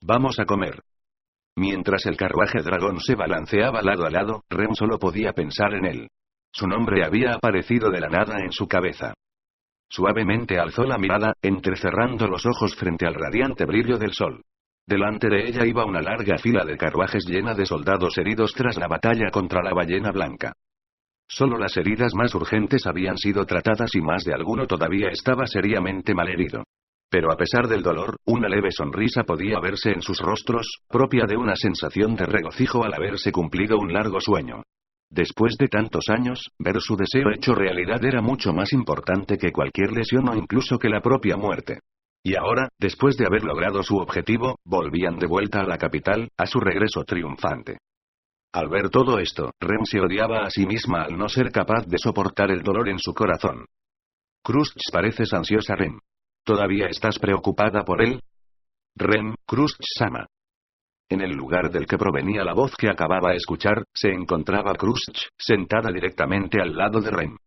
Vamos a comer. Mientras el carruaje dragón se balanceaba lado a lado, Rem solo podía pensar en él. Su nombre había aparecido de la nada en su cabeza. Suavemente alzó la mirada, entrecerrando los ojos frente al radiante brillo del sol. Delante de ella iba una larga fila de carruajes llena de soldados heridos tras la batalla contra la ballena blanca. Solo las heridas más urgentes habían sido tratadas y más de alguno todavía estaba seriamente malherido. Pero a pesar del dolor, una leve sonrisa podía verse en sus rostros, propia de una sensación de regocijo al haberse cumplido un largo sueño. Después de tantos años, ver su deseo hecho realidad era mucho más importante que cualquier lesión o incluso que la propia muerte. Y ahora, después de haber logrado su objetivo, volvían de vuelta a la capital, a su regreso triunfante. Al ver todo esto, Rem se odiaba a sí misma al no ser capaz de soportar el dolor en su corazón. Crush, pareces ansiosa, Rem. ¿Todavía estás preocupada por él? Rem, Crush-sama. En el lugar del que provenía la voz que acababa de escuchar, se encontraba Crush, sentada directamente al lado de Rem.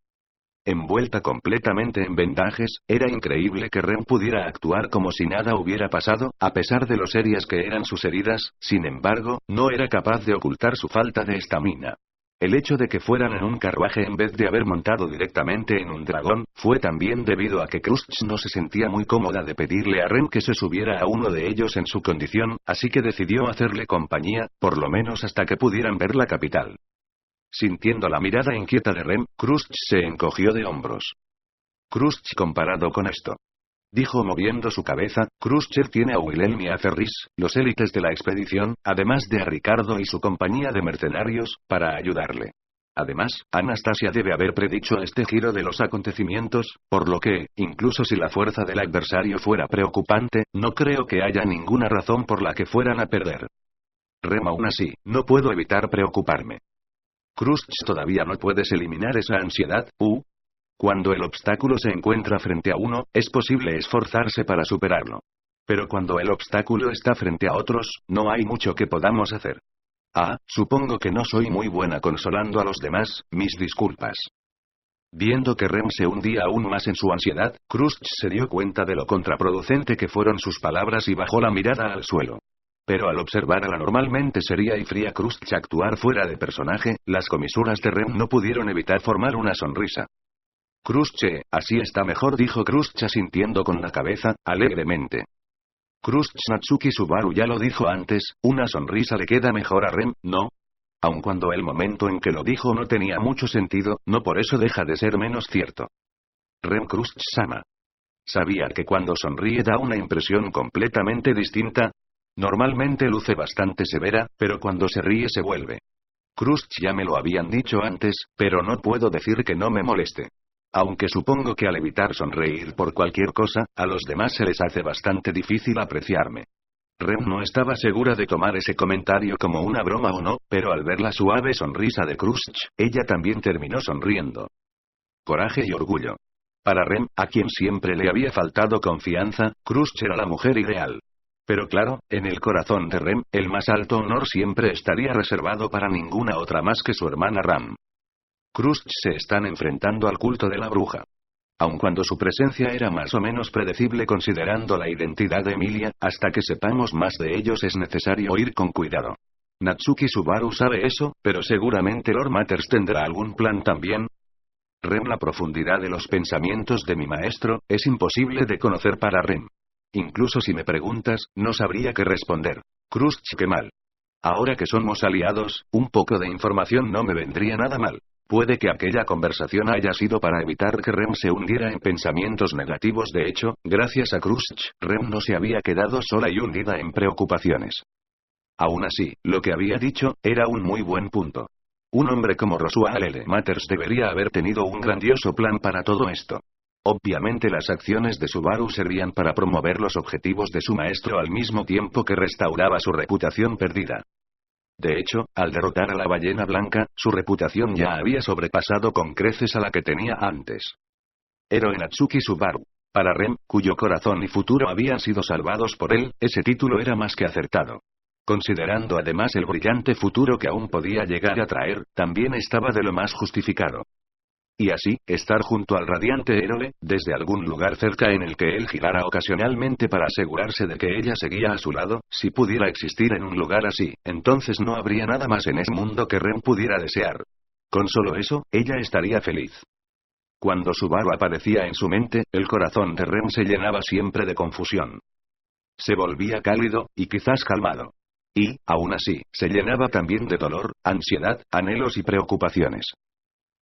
Envuelta completamente en vendajes, era increíble que Rem pudiera actuar como si nada hubiera pasado, a pesar de lo serias que eran sus heridas. Sin embargo, no era capaz de ocultar su falta de estamina. El hecho de que fueran en un carruaje en vez de haber montado directamente en un dragón, fue también debido a que Crush no se sentía muy cómoda de pedirle a Rem que se subiera a uno de ellos en su condición, así que decidió hacerle compañía, por lo menos hasta que pudieran ver la capital. Sintiendo la mirada inquieta de Rem, Crush se encogió de hombros. Crush, comparado con esto, dijo moviendo su cabeza, Crusher tiene a Wilhelm y a Ferris, los élites de la expedición, además de a Ricardo y su compañía de mercenarios, para ayudarle. Además, Anastasia debe haber predicho este giro de los acontecimientos, por lo que, incluso si la fuerza del adversario fuera preocupante, no creo que haya ninguna razón por la que fueran a perder. Rem, aún así, no puedo evitar preocuparme. Crush, todavía no puedes eliminar esa ansiedad, Cuando el obstáculo se encuentra frente a uno, es posible esforzarse para superarlo. Pero cuando el obstáculo está frente a otros, no hay mucho que podamos hacer. Supongo que no soy muy buena consolando a los demás, mis disculpas. Viendo que Rem se hundía aún más en su ansiedad, Crush se dio cuenta de lo contraproducente que fueron sus palabras y bajó la mirada al suelo. Pero al observar a la normalmente seria y fría Crush actuar fuera de personaje, las comisuras de Rem no pudieron evitar formar una sonrisa. Crush, así está mejor, dijo Crush asintiendo con la cabeza, alegremente. Crush, Natsuki Subaru ya lo dijo antes, una sonrisa le queda mejor a Rem, ¿no? Aun cuando el momento en que lo dijo no tenía mucho sentido, no por eso deja de ser menos cierto. Rem Crush-sama. Sabía que cuando sonríe da una impresión completamente distinta. Normalmente luce bastante severa, pero cuando se ríe se vuelve. Crush, ya me lo habían dicho antes, pero no puedo decir que no me moleste. Aunque supongo que al evitar sonreír por cualquier cosa, a los demás se les hace bastante difícil apreciarme. Rem no estaba segura de tomar ese comentario como una broma o no, pero al ver la suave sonrisa de Crush, ella también terminó sonriendo. Coraje y orgullo. Para Rem, a quien siempre le había faltado confianza, Crush era la mujer ideal. Pero claro, en el corazón de Rem, el más alto honor siempre estaría reservado para ninguna otra más que su hermana Ram. Crush se están enfrentando al culto de la bruja. Aun cuando su presencia era más o menos predecible considerando la identidad de Emilia, hasta que sepamos más de ellos es necesario ir con cuidado. Natsuki Subaru sabe eso, pero seguramente Lord Matters tendrá algún plan también. Rem, la profundidad de los pensamientos de mi maestro, es imposible de conocer para Rem. Incluso si me preguntas, no sabría qué responder. Crush, qué mal. Ahora que somos aliados, un poco de información no me vendría nada mal. Puede que aquella conversación haya sido para evitar que Rem se hundiera en pensamientos negativos. De hecho, gracias a Crush, Rem no se había quedado sola y hundida en preocupaciones. Aún así, lo que había dicho, era un muy buen punto. Un hombre como Roswell L. Matters debería haber tenido un grandioso plan para todo esto. Obviamente las acciones de Subaru servían para promover los objetivos de su maestro al mismo tiempo que restauraba su reputación perdida. De hecho, al derrotar a la ballena blanca, su reputación ya había sobrepasado con creces a la que tenía antes. Héroe Natsuki Subaru. Para Rem, cuyo corazón y futuro habían sido salvados por él, ese título era más que acertado. Considerando además el brillante futuro que aún podía llegar a traer, también estaba de lo más justificado. Y así, estar junto al radiante héroe, desde algún lugar cerca en el que él girara ocasionalmente para asegurarse de que ella seguía a su lado. Si pudiera existir en un lugar así, entonces no habría nada más en ese mundo que Ren pudiera desear. Con solo eso, ella estaría feliz. Cuando Subaru aparecía en su mente, el corazón de Ren se llenaba siempre de confusión. Se volvía cálido, y quizás calmado. Y, aún así, se llenaba también de dolor, ansiedad, anhelos y preocupaciones.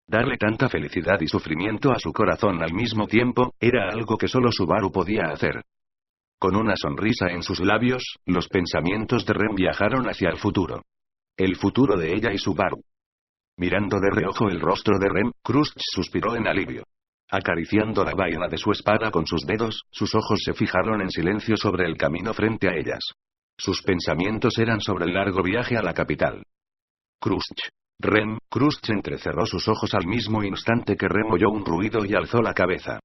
Darle tanta felicidad y sufrimiento a su corazón al mismo tiempo, era algo que solo Subaru podía hacer. Con una sonrisa en sus labios, los pensamientos de Ren viajaron hacia el futuro. El futuro de ella y Subaru. Mirando de reojo el rostro de Ren, Krusch suspiró en alivio. Acariciando la vaina de su espada con sus dedos, sus ojos se fijaron en silencio sobre el camino frente a ellas. Sus pensamientos eran sobre el largo viaje a la capital. Krusch. Ren. Krusch entrecerró sus ojos al mismo instante que Ren oyó un ruido y alzó la cabeza.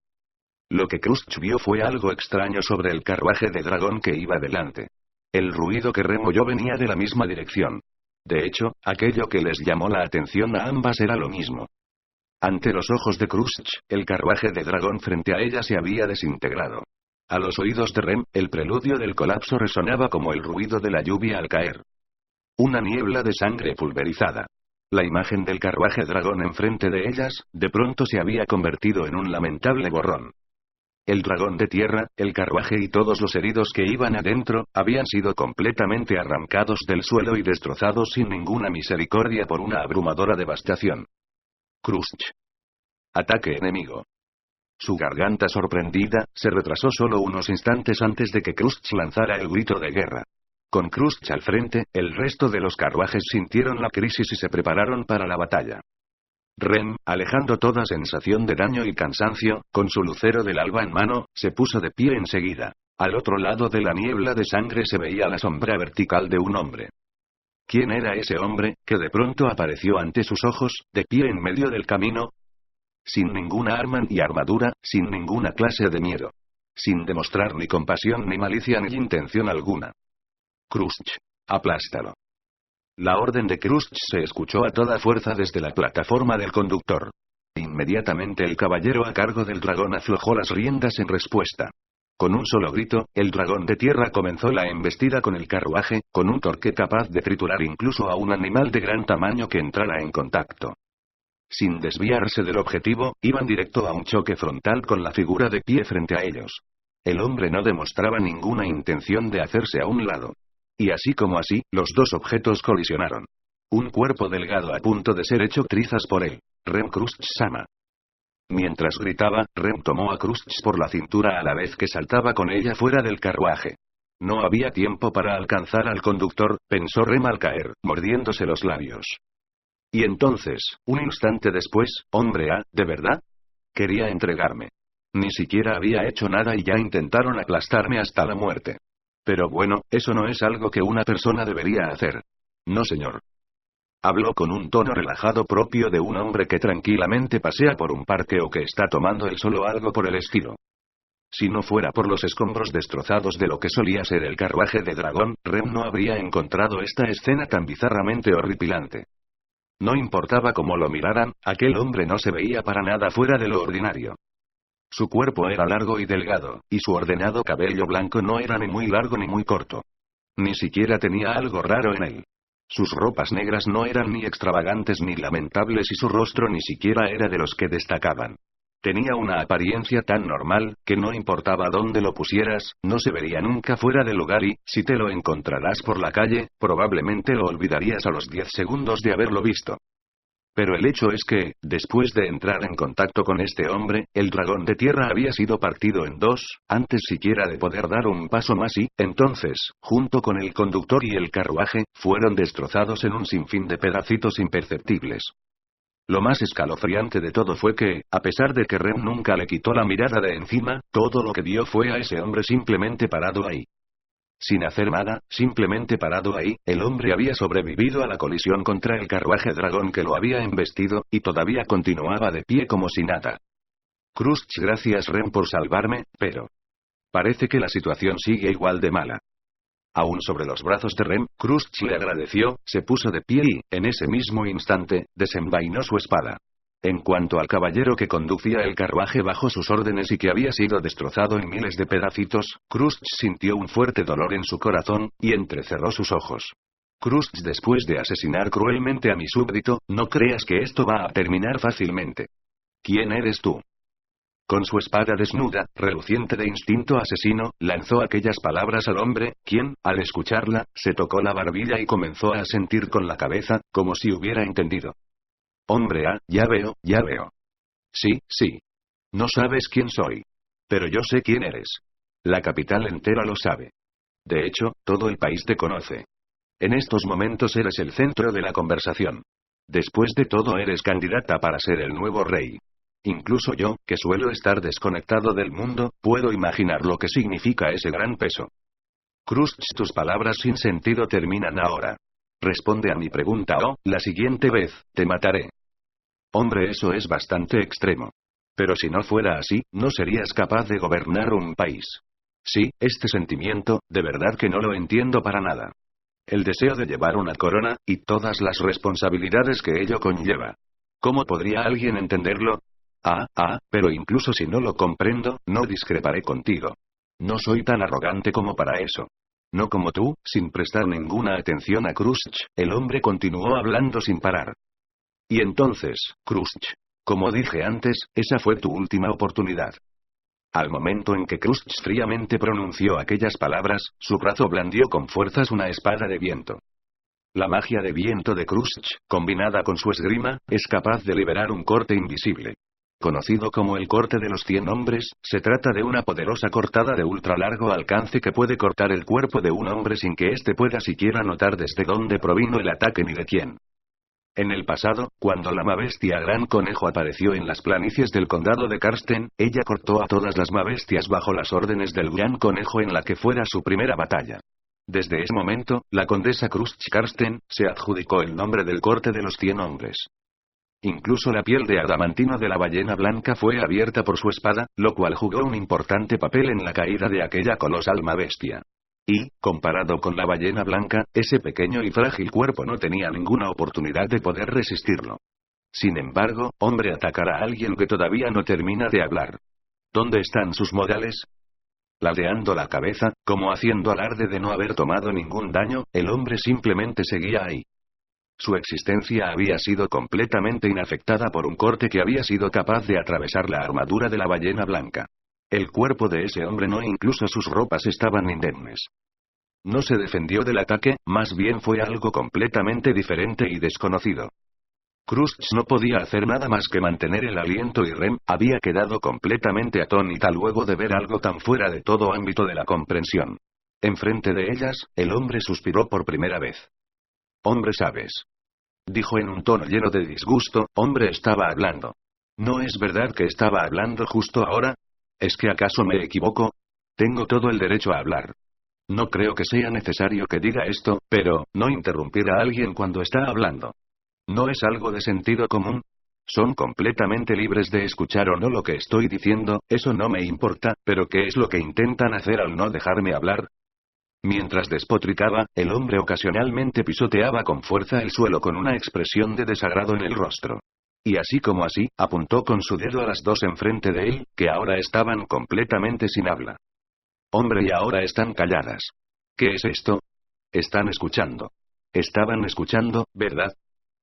Lo que Krusch vio fue algo extraño sobre el carruaje de dragón que iba delante. El ruido que Ren oyó venía de la misma dirección. De hecho, aquello que les llamó la atención a ambas era lo mismo. Ante los ojos de Krusch, el carruaje de dragón frente a ella se había desintegrado. A los oídos de Ren, el preludio del colapso resonaba como el ruido de la lluvia al caer. Una niebla de sangre pulverizada. La imagen del carruaje dragón enfrente de ellas, de pronto se había convertido en un lamentable borrón. El dragón de tierra, el carruaje y todos los heridos que iban adentro, habían sido completamente arrancados del suelo y destrozados sin ninguna misericordia por una abrumadora devastación. Krusch. Ataque enemigo. Su garganta sorprendida, se retrasó solo unos instantes antes de que Krusch lanzara el grito de guerra. Con Krusch al frente, el resto de los carruajes sintieron la crisis y se prepararon para la batalla. Ren, alejando toda sensación de daño y cansancio, con su lucero del alba en mano, se puso de pie enseguida. Al otro lado de la niebla de sangre se veía la sombra vertical de un hombre. ¿Quién era ese hombre, que de pronto apareció ante sus ojos, de pie en medio del camino? Sin ninguna arma ni armadura, sin ninguna clase de miedo. Sin demostrar ni compasión ni malicia ni intención alguna. Krusch. Aplástalo. La orden de Krusch se escuchó a toda fuerza desde la plataforma del conductor. Inmediatamente el caballero a cargo del dragón aflojó las riendas en respuesta. Con un solo grito, el dragón de tierra comenzó la embestida con el carruaje, con un torque capaz de triturar incluso a un animal de gran tamaño que entrara en contacto. Sin desviarse del objetivo, iban directo a un choque frontal con la figura de pie frente a ellos. El hombre no demostraba ninguna intención de hacerse a un lado. Y así como así, los dos objetos colisionaron. Un cuerpo delgado a punto de ser hecho trizas por él. Ren Krusch-sama. Mientras gritaba, Ren tomó a Krusch por la cintura a la vez que saltaba con ella fuera del carruaje. No había tiempo para alcanzar al conductor, pensó Ren al caer, mordiéndose los labios. Y entonces, un instante después, hombre ¿de verdad? Quería entregarme. Ni siquiera había hecho nada y ya intentaron aplastarme hasta la muerte. Pero bueno, eso no es algo que una persona debería hacer. No señor. Habló con un tono relajado propio de un hombre que tranquilamente pasea por un parque o que está tomando el sol o algo por el estilo. Si no fuera por los escombros destrozados de lo que solía ser el carruaje de dragón, Ren no habría encontrado esta escena tan bizarramente horripilante. No importaba cómo lo miraran, aquel hombre no se veía para nada fuera de lo ordinario. Su cuerpo era largo y delgado, y su ordenado cabello blanco no era ni muy largo ni muy corto. Ni siquiera tenía algo raro en él. Sus ropas negras no eran ni extravagantes ni lamentables y su rostro ni siquiera era de los que destacaban. Tenía una apariencia tan normal, que no importaba dónde lo pusieras, no se vería nunca fuera de lugar y, si te lo encontrarás por la calle, probablemente lo olvidarías a los 10 segundos de haberlo visto. Pero el hecho es que, después de entrar en contacto con este hombre, el dragón de tierra había sido partido en dos, antes siquiera de poder dar un paso más y, entonces, junto con el conductor y el carruaje, fueron destrozados en un sinfín de pedacitos imperceptibles. Lo más escalofriante de todo fue que, a pesar de que Ren nunca le quitó la mirada de encima, todo lo que vio fue a ese hombre simplemente parado ahí. Sin hacer nada, simplemente parado ahí, el hombre había sobrevivido a la colisión contra el carruaje dragón que lo había embestido, y todavía continuaba de pie como si nada. Krusch, gracias Ren por salvarme, pero... parece que la situación sigue igual de mala. Aún sobre los brazos de Ren, Krusch le agradeció, se puso de pie y, en ese mismo instante, desenvainó su espada. En cuanto al caballero que conducía el carruaje bajo sus órdenes y que había sido destrozado en miles de pedacitos, Crush sintió un fuerte dolor en su corazón, y entrecerró sus ojos. Crush, después de asesinar cruelmente a mi súbdito, no creas que esto va a terminar fácilmente. ¿Quién eres tú? Con su espada desnuda, reluciente de instinto asesino, lanzó aquellas palabras al hombre, quien, al escucharla, se tocó la barbilla y comenzó a asentir con la cabeza, como si hubiera entendido. Hombre, ya veo, ya veo. Sí, sí. No sabes quién soy. Pero yo sé quién eres. La capital entera lo sabe. De hecho, todo el país te conoce. En estos momentos eres el centro de la conversación. Después de todo eres candidata para ser el nuevo rey. Incluso yo, que suelo estar desconectado del mundo, puedo imaginar lo que significa ese gran peso. Crush, tus palabras sin sentido terminan ahora. Responde a mi pregunta o, la siguiente vez, te mataré. Hombre, eso es bastante extremo. Pero si no fuera así, no serías capaz de gobernar un país. Sí, este sentimiento, de verdad que no lo entiendo para nada. El deseo de llevar una corona, y todas las responsabilidades que ello conlleva. ¿Cómo podría alguien entenderlo? Pero incluso si no lo comprendo, no discreparé contigo. No soy tan arrogante como para eso. No como tú, sin prestar ninguna atención a Crush, el hombre continuó hablando sin parar. Y entonces, Crush, como dije antes, esa fue tu última oportunidad. Al momento en que Crush fríamente pronunció aquellas palabras, su brazo blandió con fuerzas una espada de viento. La magia de viento de Crush, combinada con su esgrima, es capaz de liberar un corte invisible. Conocido como el corte de los 100 hombres, se trata de una poderosa cortada de ultra largo alcance que puede cortar el cuerpo de un hombre sin que éste pueda siquiera notar desde dónde provino el ataque ni de quién. En el pasado, cuando la mabestia Gran Conejo apareció en las planicies del condado de Karsten, ella cortó a todas las mabestias bajo las órdenes del Gran Conejo en la que fuera su primera batalla. Desde ese momento, la condesa Crush Karsten se adjudicó el nombre del corte de los 100 hombres. Incluso la piel de adamantino de la ballena blanca fue abierta por su espada, lo cual jugó un importante papel en la caída de aquella colosal mabestia. Y, comparado con la ballena blanca, ese pequeño y frágil cuerpo no tenía ninguna oportunidad de poder resistirlo. Sin embargo, hombre atacará a alguien que todavía no termina de hablar. ¿Dónde están sus modales? Ladeando la cabeza, como haciendo alarde de no haber tomado ningún daño, el hombre simplemente seguía ahí. Su existencia había sido completamente inafectada por un corte que había sido capaz de atravesar la armadura de la ballena blanca. El cuerpo de ese hombre no, incluso sus ropas estaban indemnes. No se defendió del ataque, más bien fue algo completamente diferente y desconocido. Crush no podía hacer nada más que mantener el aliento y Rem había quedado completamente atónita luego de ver algo tan fuera de todo ámbito de la comprensión. Enfrente de ellas, el hombre suspiró por primera vez. Hombre, sabes. Dijo en un tono lleno de disgusto, hombre estaba hablando. ¿No es verdad que estaba hablando justo ahora? ¿Es que acaso me equivoco? Tengo todo el derecho a hablar. No creo que sea necesario que diga esto, pero, no interrumpir a alguien cuando está hablando. ¿No es algo de sentido común? Son completamente libres de escuchar o no lo que estoy diciendo, eso no me importa, pero ¿qué es lo que intentan hacer al no dejarme hablar? Mientras despotricaba, el hombre ocasionalmente pisoteaba con fuerza el suelo con una expresión de desagrado en el rostro. Y así como así, apuntó con su dedo a las dos enfrente de él, que ahora estaban completamente sin habla. Hombre, y ahora están calladas. ¿Qué es esto? Están escuchando. Estaban escuchando, ¿verdad?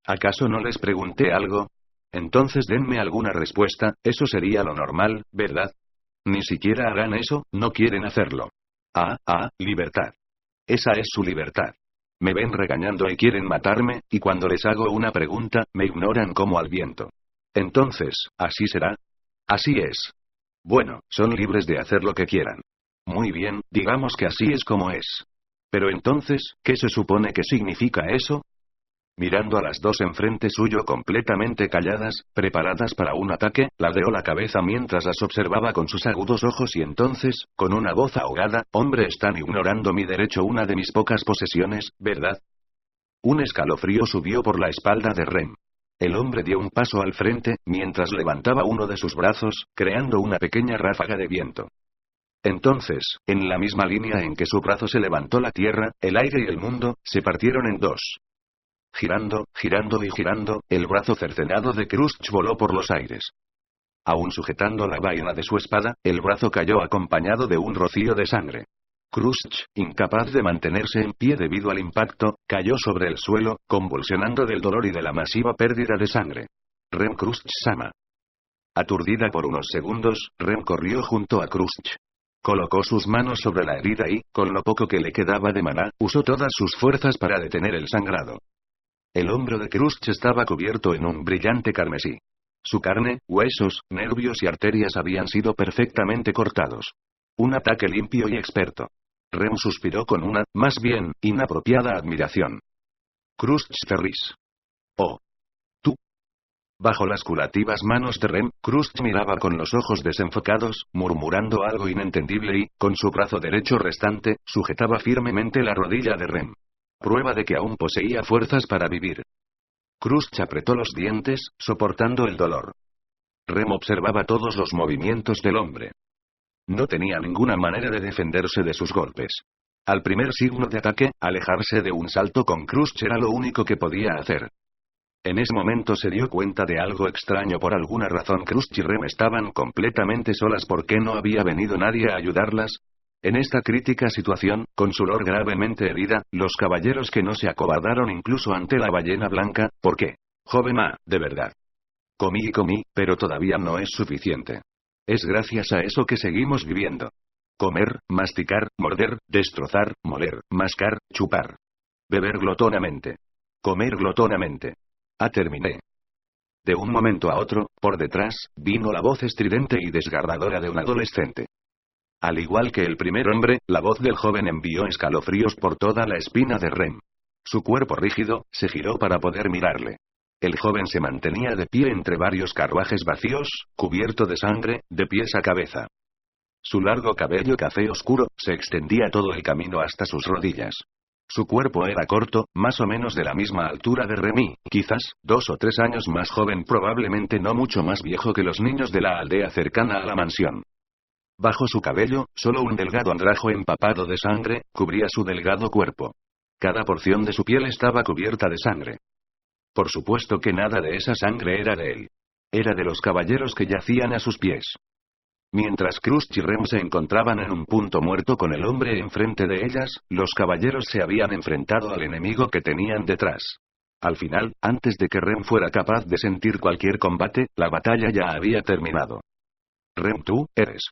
¿Acaso no les pregunté algo? Entonces denme alguna respuesta, eso sería lo normal, ¿verdad? Ni siquiera harán eso, no quieren hacerlo. Libertad. Esa es su libertad. Me ven regañando y quieren matarme, y cuando les hago una pregunta, me ignoran como al viento. Entonces, ¿así será? Así es. Bueno, son libres de hacer lo que quieran. Muy bien, digamos que así es como es. Pero entonces, ¿qué se supone que significa eso? Mirando a las dos enfrente suyo completamente calladas, preparadas para un ataque, ladeó la cabeza mientras las observaba con sus agudos ojos y entonces, con una voz ahogada, hombre, están ignorando mi derecho, una de mis pocas posesiones, ¿verdad? Un escalofrío subió por la espalda de Rem. El hombre dio un paso al frente, mientras levantaba uno de sus brazos, creando una pequeña ráfaga de viento. Entonces, en la misma línea en que su brazo se levantó la tierra, el aire y el mundo, se partieron en dos. Girando, girando y girando, el brazo cercenado de Crush voló por los aires. Aún sujetando la vaina de su espada, el brazo cayó acompañado de un rocío de sangre. Crush, incapaz de mantenerse en pie debido al impacto, cayó sobre el suelo, convulsionando del dolor y de la masiva pérdida de sangre. Rem Crush-sama. Aturdida por unos segundos, Rem corrió junto a Crush. Colocó sus manos sobre la herida y, con lo poco que le quedaba de maná, usó todas sus fuerzas para detener el sangrado. El hombro de Crush estaba cubierto en un brillante carmesí. Su carne, huesos, nervios y arterias habían sido perfectamente cortados. Un ataque limpio y experto. Rem suspiró con una, más bien, inapropiada admiración. Crush Ferris. Oh. Tú. Bajo las curativas manos de Rem, Crush miraba con los ojos desenfocados, murmurando algo inentendible y, con su brazo derecho restante, sujetaba firmemente la rodilla de Rem. Prueba de que aún poseía fuerzas para vivir. Crush apretó los dientes, soportando el dolor. Rem observaba todos los movimientos del hombre. No tenía ninguna manera de defenderse de sus golpes. Al primer signo de ataque, alejarse de un salto con Crush era lo único que podía hacer. En ese momento se dio cuenta de algo extraño. Por alguna razón Crush y Rem estaban completamente solas. ¿Por qué no había venido nadie a ayudarlas? En esta crítica situación, con su lor gravemente herida, los caballeros que no se acobardaron incluso ante la ballena blanca. ¿Por qué? Joven de verdad. Comí y comí, pero todavía no es suficiente. Es gracias a eso que seguimos viviendo. Comer, masticar, morder, destrozar, moler, mascar, chupar. Beber glotonamente. Comer glotonamente. Terminé. De un momento a otro, por detrás, vino la voz estridente y desgarradora de un adolescente. Al igual que el primer hombre, la voz del joven envió escalofríos por toda la espina de Rem. Su cuerpo rígido, se giró para poder mirarle. El joven se mantenía de pie entre varios carruajes vacíos, cubierto de sangre, de pies a cabeza. Su largo cabello café oscuro, se extendía todo el camino hasta sus rodillas. Su cuerpo era corto, más o menos de la misma altura de Remy, quizás, 2 o 3 años más joven, probablemente no mucho más viejo que los niños de la aldea cercana a la mansión. Bajo su cabello, solo un delgado andrajo empapado de sangre, cubría su delgado cuerpo. Cada porción de su piel estaba cubierta de sangre. Por supuesto que nada de esa sangre era de él. Era de los caballeros que yacían a sus pies. Mientras Crush y Rem se encontraban en un punto muerto con el hombre enfrente de ellas, los caballeros se habían enfrentado al enemigo que tenían detrás. Al final, antes de que Rem fuera capaz de sentir cualquier combate, la batalla ya había terminado. Rem, tú eres.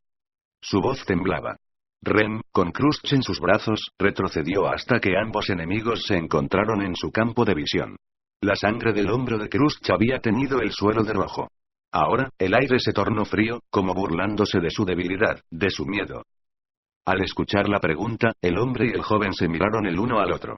Su voz temblaba. Rem, con Crush en sus brazos, retrocedió hasta que ambos enemigos se encontraron en su campo de visión. La sangre del hombro de Crush había teñido el suelo de rojo. Ahora, el aire se tornó frío, como burlándose de su debilidad, de su miedo. Al escuchar la pregunta, el hombre y el joven se miraron el uno al otro.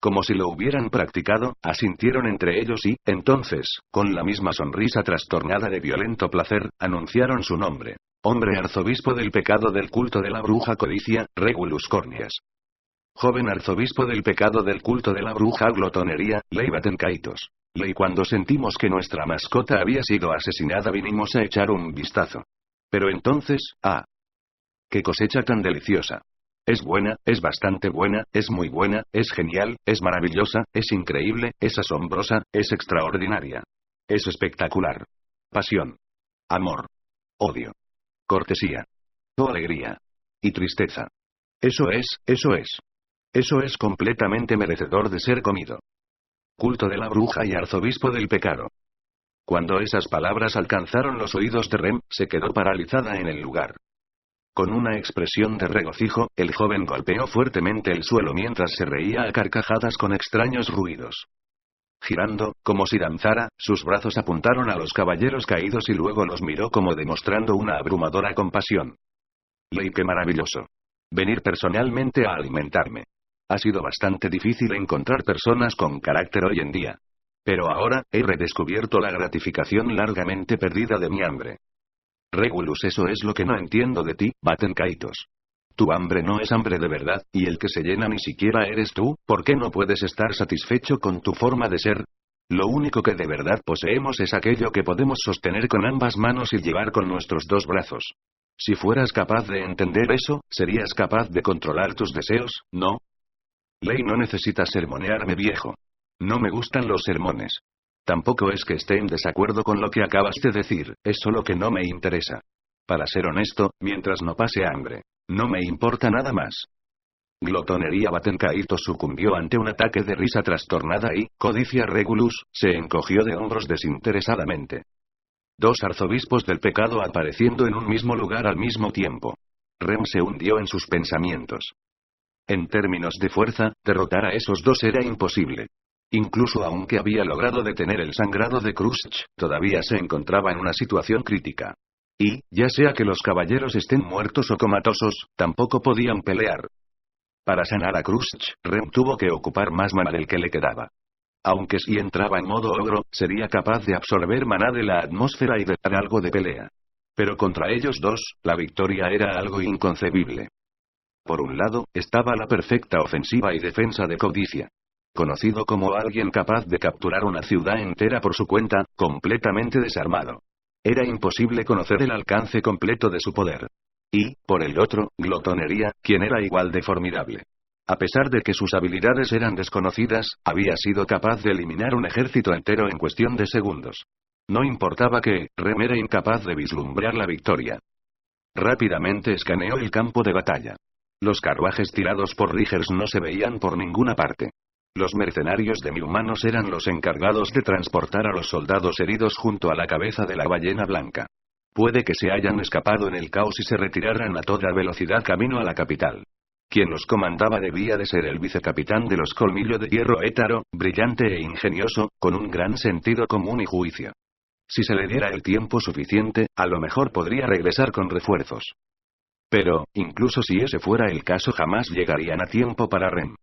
Como si lo hubieran practicado, asintieron entre ellos y, entonces, con la misma sonrisa trastornada de violento placer, anunciaron su nombre. Hombre arzobispo del pecado del culto de la bruja codicia, Regulus Cornias. Joven arzobispo del pecado del culto de la bruja glotonería, Ley Batenkaitos. Ley, cuando sentimos que nuestra mascota había sido asesinada vinimos a echar un vistazo. Pero entonces, ¡qué cosecha tan deliciosa! Es buena, es bastante buena, es muy buena, es genial, es maravillosa, es increíble, es asombrosa, es extraordinaria. Es espectacular. Pasión. Amor. Odio. Cortesía. Alegría. Y tristeza. Eso es. Eso es completamente merecedor de ser comido. Culto de la bruja y arzobispo del pecado. Cuando esas palabras alcanzaron los oídos de Rem, se quedó paralizada en el lugar. Con una expresión de regocijo, el joven golpeó fuertemente el suelo mientras se reía a carcajadas con extraños ruidos. Girando, como si danzara, sus brazos apuntaron a los caballeros caídos y luego los miró como demostrando una abrumadora compasión. Ley, qué maravilloso. Venir personalmente a alimentarme. Ha sido bastante difícil encontrar personas con carácter hoy en día. Pero ahora, he redescubierto la gratificación largamente perdida de mi hambre. Regulus, eso es lo que no entiendo de ti, Batenkaitos. Tu hambre no es hambre de verdad, y el que se llena ni siquiera eres tú. ¿Por qué no puedes estar satisfecho con tu forma de ser? Lo único que de verdad poseemos es aquello que podemos sostener con ambas manos y llevar con nuestros 2 brazos. Si fueras capaz de entender eso, serías capaz de controlar tus deseos, ¿no? Ley, no necesitas sermonearme, viejo. No me gustan los sermones. Tampoco es que esté en desacuerdo con lo que acabas de decir, es solo que no me interesa. Para ser honesto, mientras no pase hambre, no me importa nada más. Glotonería. Batenkaitos sucumbió ante un ataque de risa trastornada y, codicia. Regulus se encogió de hombros desinteresadamente. Dos arzobispos del pecado apareciendo en un mismo lugar al mismo tiempo. Rem se hundió en sus pensamientos. En términos de fuerza, derrotar a esos dos era imposible. Incluso aunque había logrado detener el sangrado de Crusch, todavía se encontraba en una situación crítica. Y, ya sea que los caballeros estén muertos o comatosos, tampoco podían pelear. Para sanar a Crusch, Rem tuvo que ocupar más maná del que le quedaba. Aunque si entraba en modo ogro, sería capaz de absorber maná de la atmósfera y de dar algo de pelea. Pero contra ellos dos, la victoria era algo inconcebible. Por un lado, estaba la perfecta ofensiva y defensa de Codicia. Conocido como alguien capaz de capturar una ciudad entera por su cuenta, completamente desarmado. Era imposible conocer el alcance completo de su poder. Y, por el otro, Glotonería, quien era igual de formidable. A pesar de que sus habilidades eran desconocidas, había sido capaz de eliminar un ejército entero en cuestión de segundos. No importaba que, Rem era incapaz de vislumbrar la victoria. Rápidamente escaneó el campo de batalla. Los carruajes tirados por Rígers no se veían por ninguna parte. Los mercenarios demi-humanos eran los encargados de transportar a los soldados heridos junto a la cabeza de la ballena blanca. Puede que se hayan escapado en el caos y se retiraran a toda velocidad camino a la capital. Quien los comandaba debía de ser el vicecapitán de los Colmillo de Hierro Hétaro, brillante e ingenioso, con un gran sentido común y juicio. Si se le diera el tiempo suficiente, a lo mejor podría regresar con refuerzos. Pero, incluso si ese fuera el caso, jamás llegarían a tiempo para Rem.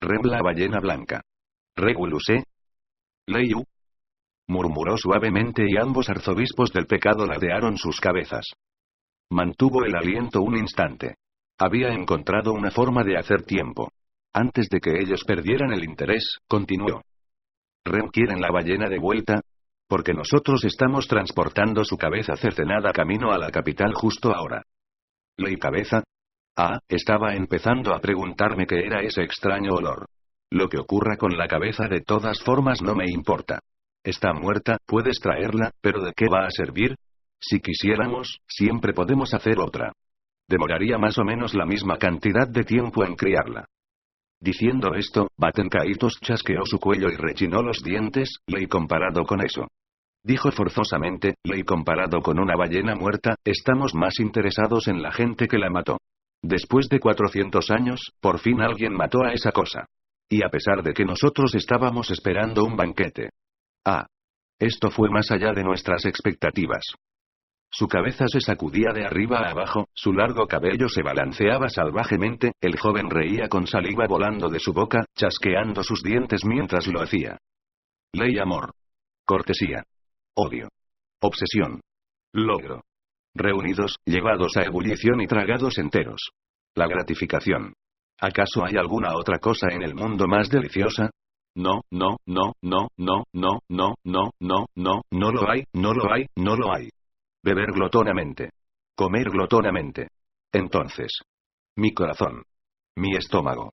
Rem la ballena blanca. Regulus Leiu. Murmuró suavemente y ambos arzobispos del pecado ladearon sus cabezas. Mantuvo el aliento un instante. Había encontrado una forma de hacer tiempo. Antes de que ellos perdieran el interés, continuó. Rem quieren la ballena de vuelta, porque nosotros estamos transportando su cabeza cercenada camino a la capital justo ahora. ¿Ley cabeza? Estaba empezando a preguntarme qué era ese extraño olor. Lo que ocurra con la cabeza de todas formas no me importa. Está muerta, puedes traerla, pero ¿de qué va a servir? Si quisiéramos, siempre podemos hacer otra. Demoraría más o menos la misma cantidad de tiempo en criarla. Diciendo esto, Batenkaitos chasqueó su cuello y rechinó los dientes, y comparado con eso. Dijo forzosamente, y comparado con una ballena muerta, estamos más interesados en la gente que la mató. Después de 400 años, por fin alguien mató a esa cosa. Y a pesar de que nosotros estábamos esperando un banquete. Esto fue más allá de nuestras expectativas. Su cabeza se sacudía de arriba a abajo, su largo cabello se balanceaba salvajemente, el joven reía con saliva volando de su boca, chasqueando sus dientes mientras lo hacía. Ley amor. Cortesía. Odio. Obsesión. Logro. Reunidos, llevados a ebullición y tragados enteros. La gratificación. ¿Acaso hay alguna otra cosa en el mundo más deliciosa? No, no, no, no, no, no, no, no, no, no, no lo hay, no lo hay, no lo hay. Beber glotonamente. Comer glotonamente. Entonces. Mi corazón. Mi estómago.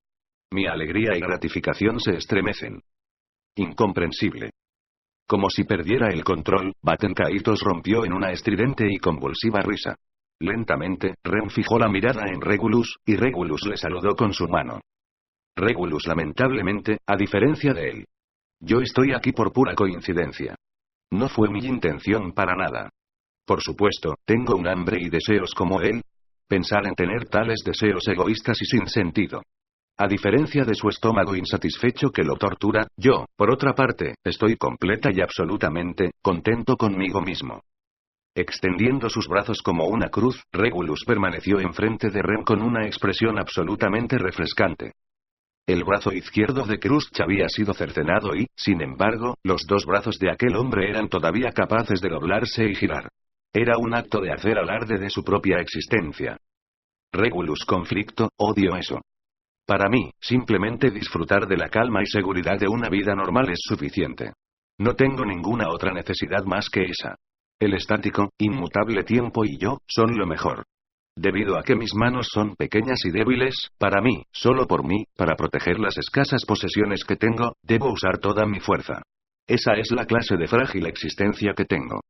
Mi alegría y gratificación se estremecen. Incomprensible. Como si perdiera el control, Batenkaitos rompió en una estridente y convulsiva risa. Lentamente, Rem fijó la mirada en Regulus, y Regulus le saludó con su mano. Regulus lamentablemente, a diferencia de él. Yo estoy aquí por pura coincidencia. No fue mi intención para nada. Por supuesto, tengo un hambre y deseos como él. Pensar en tener tales deseos egoístas y sin sentido. A diferencia de su estómago insatisfecho que lo tortura, yo, por otra parte, estoy completa y absolutamente contento conmigo mismo. Extendiendo sus brazos como una cruz, Regulus permaneció enfrente de Rem con una expresión absolutamente refrescante. El brazo izquierdo de Crusch había sido cercenado y, sin embargo, los dos brazos de aquel hombre eran todavía capaces de doblarse y girar. Era un acto de hacer alarde de su propia existencia. Regulus conflicto, odio eso. Para mí, simplemente disfrutar de la calma y seguridad de una vida normal es suficiente. No tengo ninguna otra necesidad más que esa. El estático, inmutable tiempo y yo, son lo mejor. debido a que mis manos son pequeñas y débiles, para mí, solo por mí, para proteger las escasas posesiones que tengo, debo usar toda mi fuerza. Esa es la clase de frágil existencia que tengo.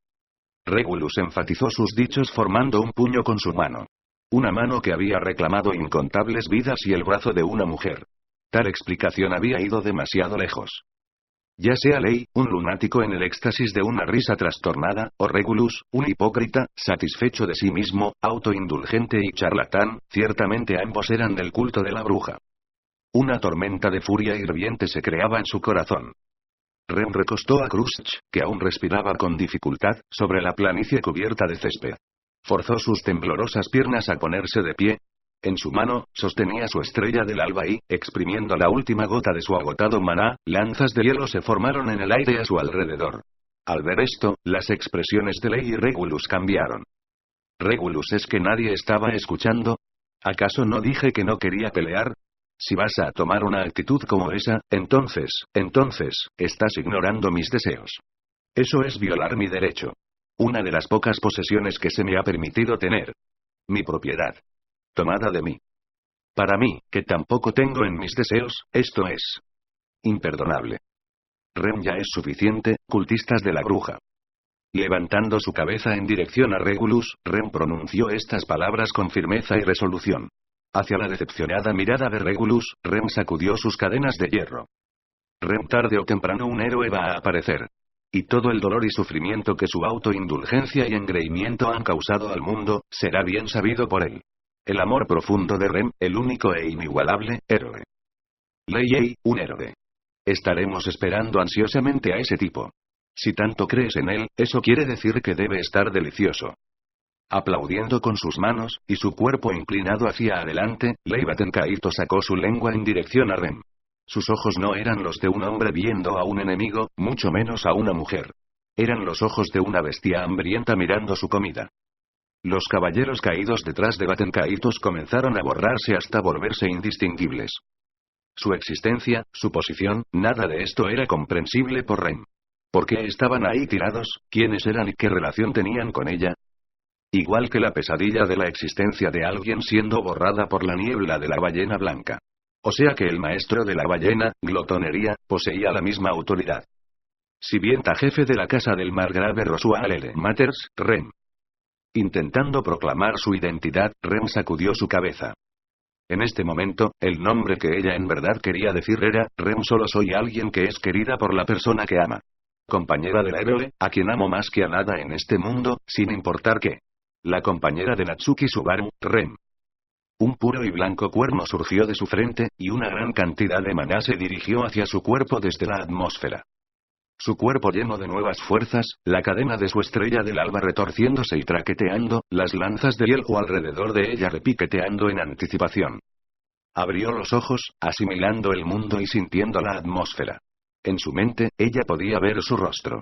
Regulus enfatizó sus dichos formando un puño con su mano. Una mano que había reclamado incontables vidas y el brazo de una mujer. Tal explicación había ido demasiado lejos. Ya sea Ley, un lunático en el éxtasis de una risa trastornada, o Regulus, un hipócrita, satisfecho de sí mismo, autoindulgente y charlatán, ciertamente ambos eran del culto de la bruja. Una tormenta de furia hirviente se creaba en su corazón. Rem recostó a Crusch, que aún respiraba con dificultad, sobre la planicie cubierta de césped. Forzó sus temblorosas piernas a ponerse de pie. En su mano, sostenía su estrella del alba y, exprimiendo la última gota de su agotado maná, lanzas de hielo se formaron en el aire a su alrededor. Al ver esto, las expresiones de Ley y Regulus cambiaron. «Regulus, ¿es que nadie estaba escuchando? ¿Acaso no dije que no quería pelear? Si vas a tomar una actitud como esa, entonces, estás ignorando mis deseos. Eso es violar mi derecho. Una de las pocas posesiones que se me ha permitido tener. Mi propiedad. Tomada de mí. Para mí, que tampoco tengo en mis deseos, esto es imperdonable. Rem, ya es suficiente, cultistas de la bruja». Levantando su cabeza en dirección a Regulus, Rem pronunció estas palabras con firmeza y resolución. Hacia la decepcionada mirada de Regulus, Rem sacudió sus cadenas de hierro. Rem, tarde o temprano un héroe va a aparecer. Y todo el dolor y sufrimiento que su autoindulgencia y engreimiento han causado al mundo, será bien sabido por él. El amor profundo de Rem, el único e inigualable héroe. Lei, un héroe. Estaremos esperando ansiosamente a ese tipo. Si tanto crees en él, eso quiere decir que debe estar delicioso. Aplaudiendo con sus manos, y su cuerpo inclinado hacia adelante, Lei Batenkaito sacó su lengua en dirección a Rem. Sus ojos no eran los de un hombre viendo a un enemigo, mucho menos a una mujer. Eran los ojos de una bestia hambrienta mirando su comida. Los caballeros caídos detrás de Batenkaitos comenzaron a borrarse hasta volverse indistinguibles. Su existencia, su posición, nada de esto era comprensible por Rem. ¿Por qué estaban ahí tirados? ¿Quiénes eran y qué relación tenían con ella? Igual que la pesadilla de la existencia de alguien siendo borrada por la niebla de la ballena blanca. O sea que el maestro de la ballena, glotonería, poseía la misma autoridad. Sirvienta jefe de la casa del margrave Rosualele Matters, Rem. Intentando proclamar su identidad, Rem sacudió su cabeza. En este momento, el nombre que ella en verdad quería decir era, Rem, solo soy alguien que es querida por la persona que ama. Compañera del héroe, a quien amo más que a nada en este mundo, sin importar qué. La compañera de Natsuki Subaru, Rem. Un puro y blanco cuerno surgió de su frente, y una gran cantidad de maná se dirigió hacia su cuerpo desde la atmósfera. Su cuerpo lleno de nuevas fuerzas, la cadena de su estrella del alba retorciéndose y traqueteando, las lanzas de hielo alrededor de ella repiqueteando en anticipación. Abrió los ojos, asimilando el mundo y sintiendo la atmósfera. En su mente, ella podía ver su rostro.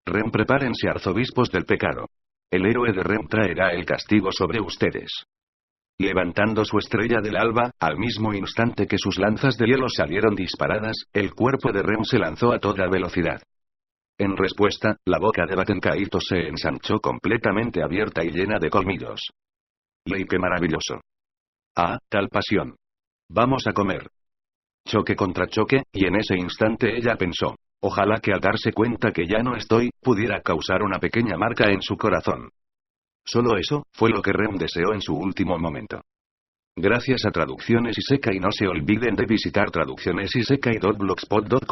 Rem, prepárense, arzobispos del pecado. El héroe de Rem traerá el castigo sobre ustedes. Levantando su estrella del alba, al mismo instante que sus lanzas de hielo salieron disparadas, el cuerpo de Rem se lanzó a toda velocidad. En respuesta, la boca de Batenkaito se ensanchó completamente abierta y llena de colmillos. ¡Ley, qué maravilloso! ¡Ah, tal pasión! Vamos a comer. Choque contra choque, y en ese instante ella pensó, ojalá que al darse cuenta que ya no estoy, pudiera causar una pequeña marca en su corazón. Solo eso, fue lo que Rem deseó en su último momento. Gracias a Traducciones Isekai, y no se olviden de visitar traduccionesisekai.blogspot.com.